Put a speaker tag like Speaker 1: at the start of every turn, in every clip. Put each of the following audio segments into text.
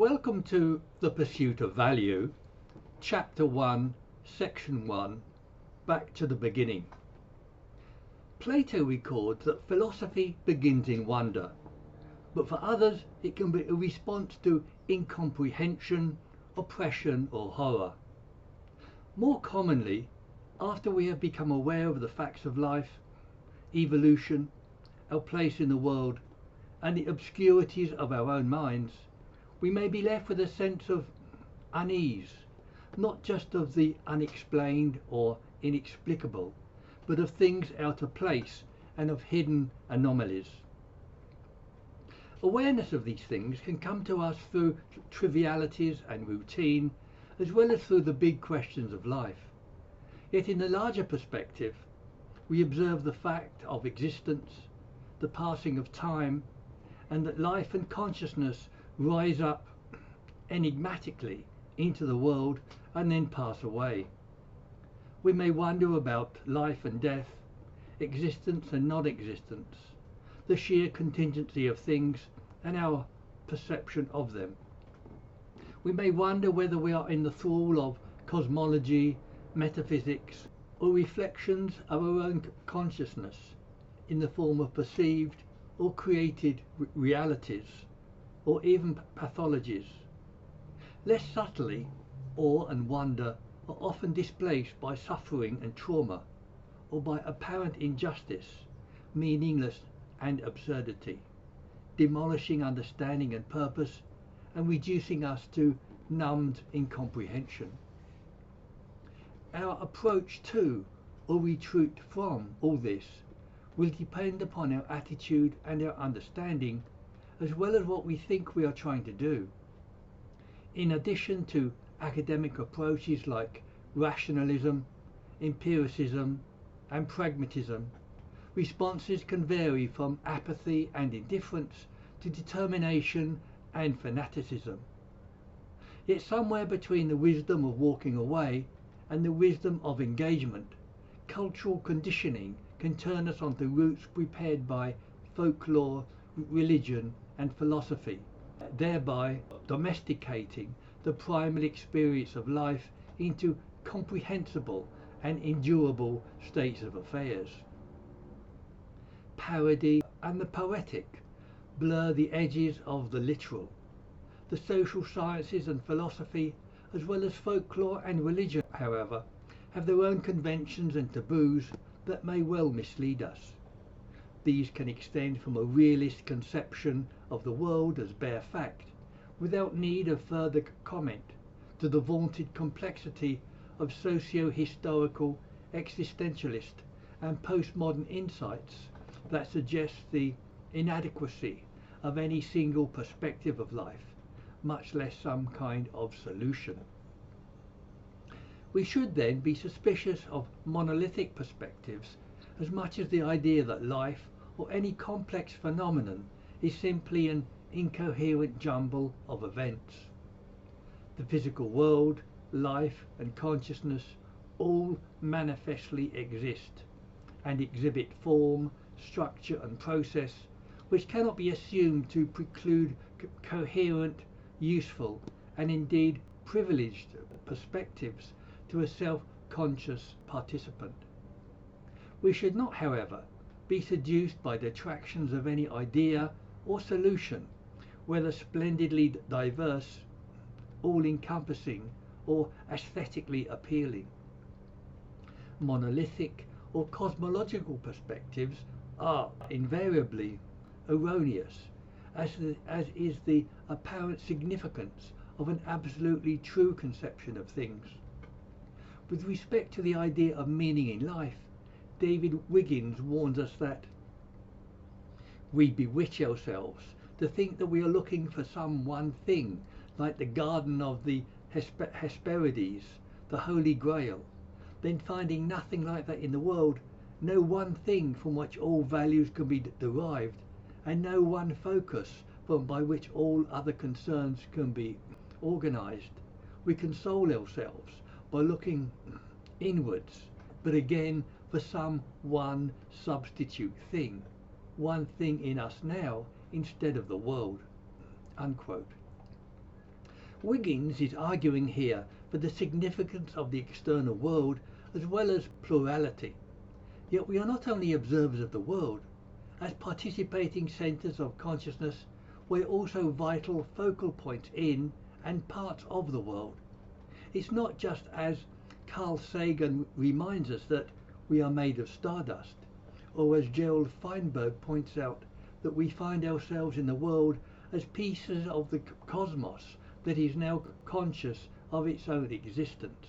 Speaker 1: Welcome to The Pursuit of Value, Chapter 1, Section 1, Back to the Beginning. Plato records that philosophy begins in wonder, but for others it can be a response to incomprehension, oppression or horror. More commonly, after we have become aware of the facts of life, evolution, our place in the world, and the obscurities of our own minds, we may be left with a sense of unease, not just of the unexplained or inexplicable, but of things out of place and of hidden anomalies. Awareness of these things can come to us through trivialities and routine, as well as through the big questions of life. Yet in the larger perspective, we observe the fact of existence, the passing of time, and that life and consciousness rise up enigmatically into the world and then pass away. We may wonder about life and death, existence and non-existence, the sheer contingency of things and our perception of them. We may wonder whether we are in the thrall of cosmology, metaphysics, or reflections of our own consciousness in the form of perceived or created realities, or even pathologies. Less subtly, awe and wonder are often displaced by suffering and trauma, or by apparent injustice, meaningless and absurdity, demolishing understanding and purpose and reducing us to numbed incomprehension. Our approach to or retreat from all this will depend upon our attitude and our understanding, as well as what we think we are trying to do. In addition to academic approaches like rationalism, empiricism and pragmatism, responses can vary from apathy and indifference to determination and fanaticism. Yet somewhere between the wisdom of walking away and the wisdom of engagement, cultural conditioning can turn us onto routes prepared by folklore, religion and philosophy, thereby domesticating the primal experience of life into comprehensible and endurable states of affairs. Parody and the poetic blur the edges of the literal. The social sciences and philosophy, as well as folklore and religion, however, have their own conventions and taboos that may well mislead us. These can extend from a realist conception of the world as bare fact, without need of further comment, to the vaunted complexity of socio-historical, existentialist and postmodern insights that suggest the inadequacy of any single perspective of life, much less some kind of solution. We should then be suspicious of monolithic perspectives as much as the idea that life or any complex phenomenon is simply an incoherent jumble of events. The physical world, life and consciousness all manifestly exist and exhibit form, structure and process which cannot be assumed to preclude coherent, useful and indeed privileged perspectives to a self-conscious participant. We should not, however, be seduced by the attractions of any idea or solution, whether splendidly diverse, all-encompassing or aesthetically appealing. Monolithic or cosmological perspectives are invariably erroneous, as is the apparent significance of an absolutely true conception of things. With respect to the idea of meaning in life, David Wiggins warns us that we bewitch ourselves to think that we are looking for some one thing, like the garden of the Hesperides, the Holy Grail, then finding nothing like that in the world, no one thing from which all values can be derived, and no one focus by which all other concerns can be organized. We console ourselves by looking inwards, but again for some one substitute thing, one thing in us now instead of the world." Unquote. Wiggins is arguing here for the significance of the external world as well as plurality. Yet we are not only observers of the world. As participating centres of consciousness, we're also vital focal points in and parts of the world. It's not just, as Carl Sagan reminds us, that we are made of stardust, or as Gerald Feinberg points out, that we find ourselves in the world as pieces of the cosmos that is now conscious of its own existence,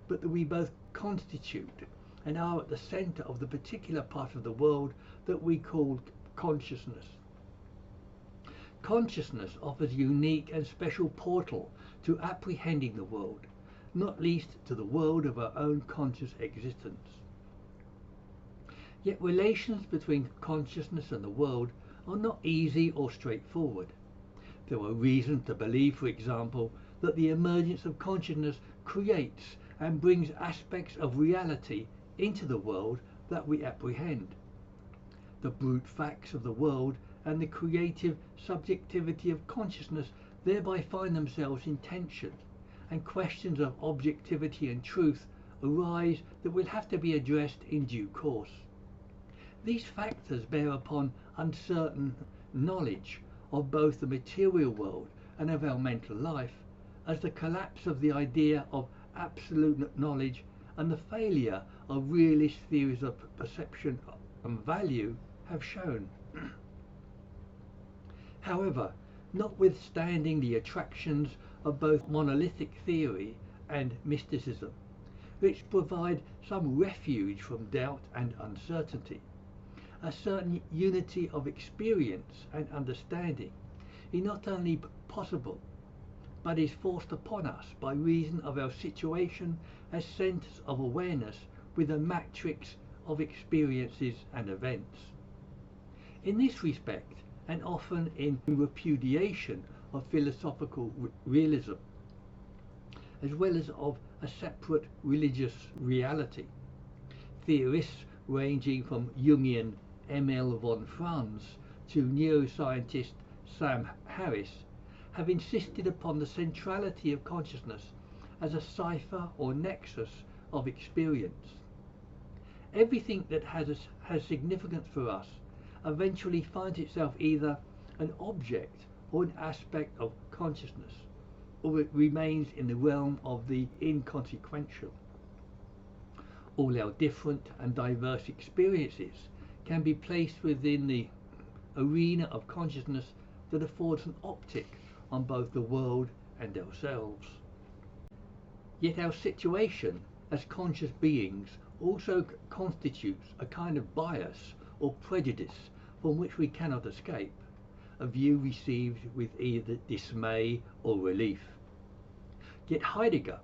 Speaker 1: but that we both constitute and are at the centre of the particular part of the world that we call consciousness. Consciousness offers a unique and special portal to apprehending the world, not least to the world of our own conscious existence. Yet relations between consciousness and the world are not easy or straightforward. There are reasons to believe, for example, that the emergence of consciousness creates and brings aspects of reality into the world that we apprehend. The brute facts of the world and the creative subjectivity of consciousness thereby find themselves in tension, and questions of objectivity and truth arise that will have to be addressed in due course. These factors bear upon uncertain knowledge of both the material world and of our mental life, as the collapse of the idea of absolute knowledge and the failure of realist theories of perception and value have shown. However, notwithstanding the attractions of both monolithic theory and mysticism, which provide some refuge from doubt and uncertainty, a certain unity of experience and understanding is not only possible, but is forced upon us by reason of our situation as centres of awareness with a matrix of experiences and events. In this respect, and often in repudiation of philosophical realism, as well as of a separate religious reality, theorists ranging from Jungian Emil von Franz to neuroscientist Sam Harris have insisted upon the centrality of consciousness as a cipher or nexus of experience. Everything that has significance for us eventually finds itself either an object or an aspect of consciousness, or it remains in the realm of the inconsequential. All our different and diverse experiences can be placed within the arena of consciousness that affords an optic on both the world and ourselves. Yet our situation as conscious beings also constitutes a kind of bias or prejudice from which we cannot escape, a view received with either dismay or relief. Yet Heidegger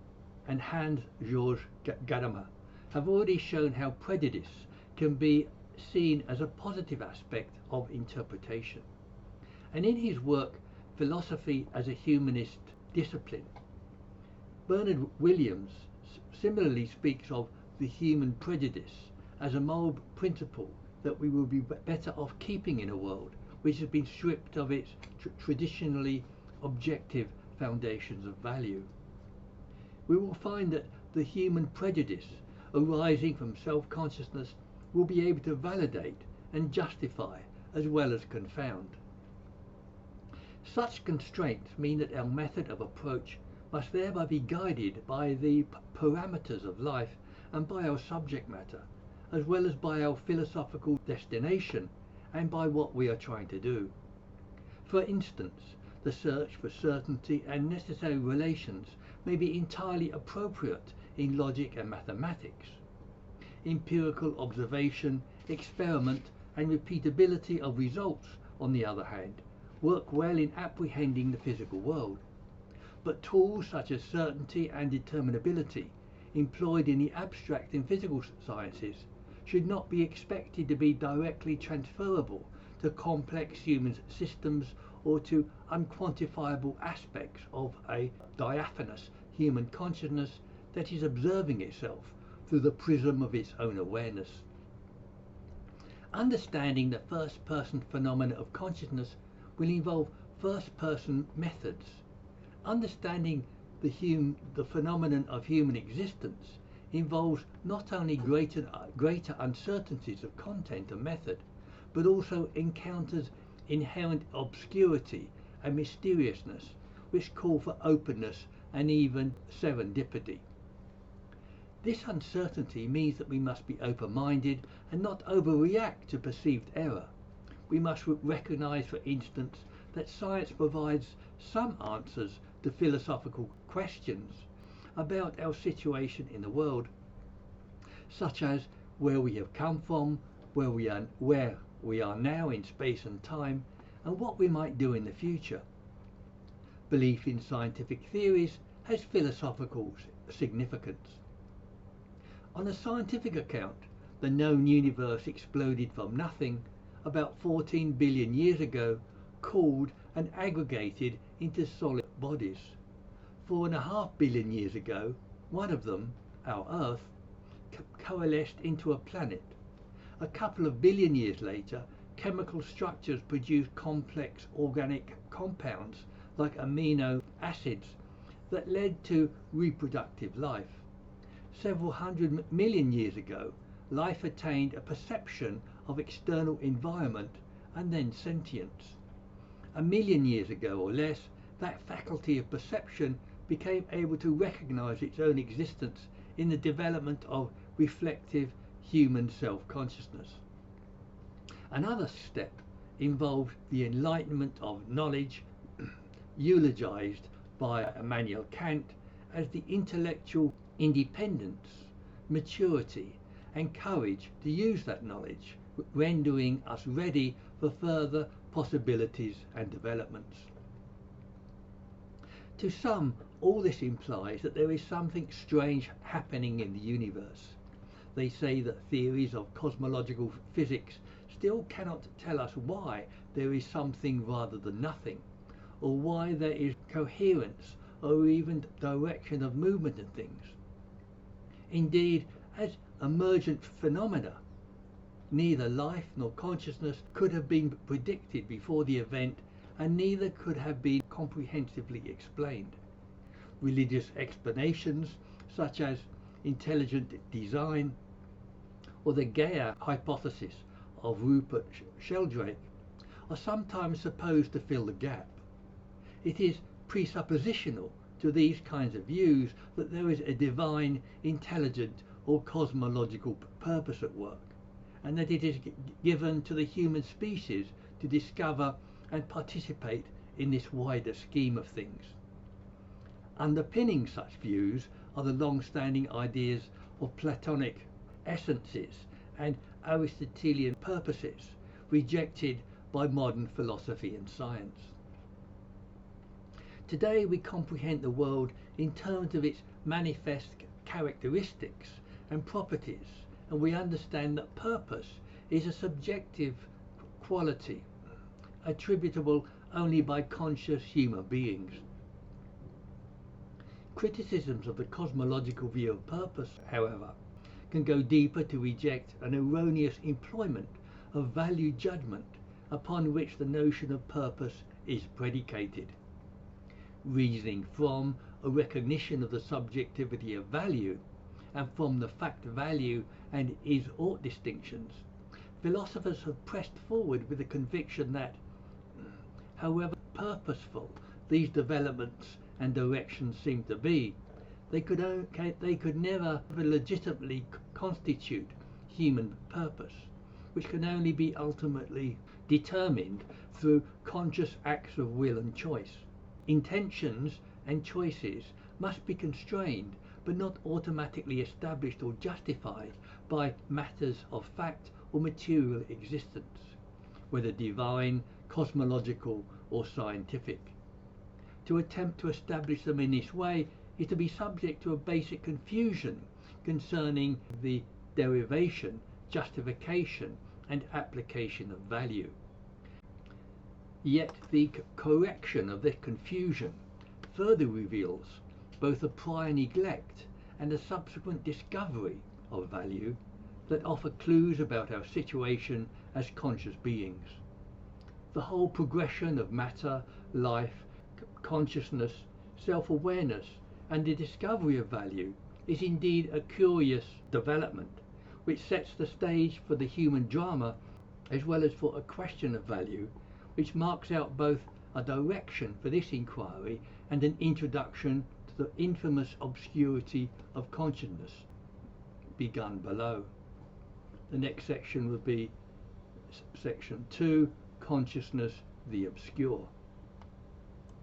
Speaker 1: and Hans-Georg Gadamer have already shown how prejudice can be seen as a positive aspect of interpretation. And in his work, Philosophy as a Humanist Discipline, Bernard Williams similarly speaks of the human prejudice as a moral principle that we will be better off keeping in a world which has been stripped of its traditionally objective foundations of value. We will find that the human prejudice arising from self-consciousness will be able to validate and justify as well as confound. Such constraints mean that our method of approach must thereby be guided by the parameters of life and by our subject matter, as well as by our philosophical destination and by what we are trying to do. For instance, the search for certainty and necessary relations may be entirely appropriate in logic and mathematics. Empirical observation, experiment, and repeatability of results, on the other hand, work well in apprehending the physical world. But tools such as certainty and determinability, employed in the abstract and physical sciences, should not be expected to be directly transferable to complex human systems or to unquantifiable aspects of a diaphanous human consciousness that is observing itself through the prism of its own awareness. Understanding the first-person phenomena of consciousness will involve first-person methods. Understanding the phenomenon of human existence involves not only greater uncertainties of content and method, but also encounters inherent obscurity and mysteriousness, which call for openness and even serendipity. This uncertainty means that we must be open-minded and not overreact to perceived error. We must recognize, for instance, that science provides some answers to philosophical questions about our situation in the world, such as where we have come from, where we are now in space and time, and what we might do in the future. Belief in scientific theories has philosophical significance. On a scientific account, the known universe exploded from nothing about 14 billion years ago, cooled and aggregated into solid bodies. 4.5 billion years ago, one of them, our Earth, coalesced into a planet. A couple of billion years later, chemical structures produced complex organic compounds like amino acids that led to reproductive life. Several hundred million years ago, life attained a perception of external environment and then sentience. A million years ago or less, that faculty of perception became able to recognize its own existence in the development of reflective human self-consciousness. Another step involved the enlightenment of knowledge, eulogized by Immanuel Kant as the intellectual independence, maturity and courage to use that knowledge, rendering us ready for further possibilities and developments. To some, all this implies that there is something strange happening in the universe. They say that theories of cosmological physics still cannot tell us why there is something rather than nothing, or why there is coherence or even direction of movement in things. Indeed, as emergent phenomena, neither life nor consciousness could have been predicted before the event, and neither could have been comprehensively explained. Religious explanations such as intelligent design or the Gaia hypothesis of Rupert Sheldrake are sometimes supposed to fill the gap. It is presuppositional to these kinds of views that there is a divine, intelligent or cosmological purpose at work, and that it is given to the human species to discover and participate in this wider scheme of things. Underpinning such views are the long-standing ideas of Platonic essences and Aristotelian purposes, rejected by modern philosophy and science. Today we comprehend the world in terms of its manifest characteristics and properties, and we understand that purpose is a subjective quality attributable only by conscious human beings. Criticisms of the cosmological view of purpose, however, can go deeper to reject an erroneous employment of value judgment upon which the notion of purpose is predicated. Reasoning from a recognition of the subjectivity of value and from the fact value and is-ought distinctions, philosophers have pressed forward with the conviction that, however purposeful these developments and directions seem to be, they could never legitimately constitute human purpose, which can only be ultimately determined through conscious acts of will and choice. Intentions and choices must be constrained but not automatically established or justified by matters of fact or material existence, whether divine, cosmological or scientific. To attempt to establish them in this way is to be subject to a basic confusion concerning the derivation, justification and application of value. Yet the correction of this confusion further reveals both a prior neglect and a subsequent discovery of value that offer clues about our situation as conscious beings. The whole progression of matter, life, consciousness, self-awareness and the discovery of value is indeed a curious development which sets the stage for the human drama as well as for a question of value, which marks out both a direction for this inquiry and an introduction to the infamous obscurity of consciousness begun below. The next section would be section 2, Consciousness the Obscure.